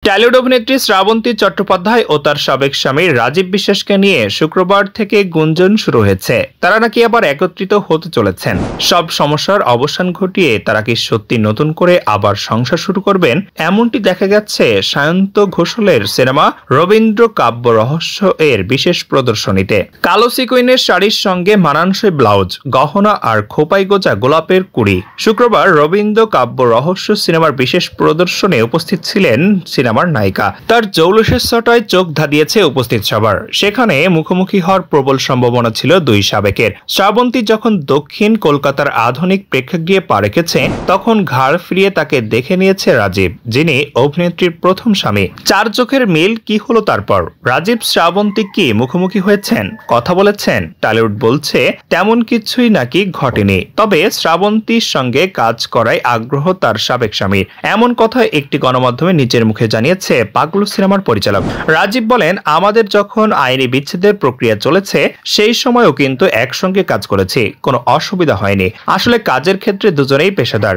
Tollywood অভিনেত্রী শ্রাবন্তী চট্টোপাধ্যায় ও তার সাবেক স্বামী রাজীব বিশ্বাসকে নিয়ে শুক্রবার থেকে গুঞ্জন শুরু হয়েছে। তারা নাকি আবার একত্রিত হতে চলেছেন। সব সমস্যার অবসান ঘটিয়ে তারা কি সত্যি নতুন করে আবার সংসার শুরু করবেন, এমনটি দেখা গেছে সায়ন্ত ঘোষালের সিনেমা রবীন্দ্র কাব্য রহস্য এর বিশেষ প্রদর্শনীতে। কালো সিকুইনের শাড়ির সঙ্গে মানানসই ব্লাউজ, গহনা আর খোপাই গোজা গোলাপের কুড়ি। শুক্রবার রবীন্দ্র কাব্য রহস্য সিনেমার বিশেষ প্রদর্শনে উপস্থিত ছিলেন সিনেমার নায়িকা। তার জৌলুসের ছটায় চোখ ধাঁধিয়েছে উপস্থিত সবার। সেখানে মুখোমুখি হওয়ার প্রবল সম্ভাবনা ছিল দুই সাবেকের। শ্রাবন্তী যখন দক্ষিণ কলকাতার আধুনিক প্রেক্ষাগৃহে পা রেখেছে, তখন ঘাড় ফিরিয়ে তাকে দেখে নিয়েছে রাজীব, যিনি অভিনেত্রীর প্রথম স্বামী। চার চোখের মিল কি হলো তারপর? রাজীব শ্রাবন্তী কি মুখোমুখি হয়েছেন, কথা বলেছেন? টলিউড বলছে তেমন কিছুই নাকি ঘটেনি, তবে শ্রাবন্তীর সঙ্গে কাজ করায় আগ্রহ তার সাবেক স্বামীর, এমন কথা একটি গণমাধ্যমে নিজের মুখে জানিয়েছে পাগলু সিনেমার পরিচালক। রাজীব বলেন, আমাদের যখন আইনি বিচ্ছেদের প্রক্রিয়া চলেছে সেই সময়ও কিন্তু একসঙ্গে কাজ করেছি, কোনো অসুবিধা হয়নি। আসলে কাজের ক্ষেত্রে দুজনেই পেশাদার।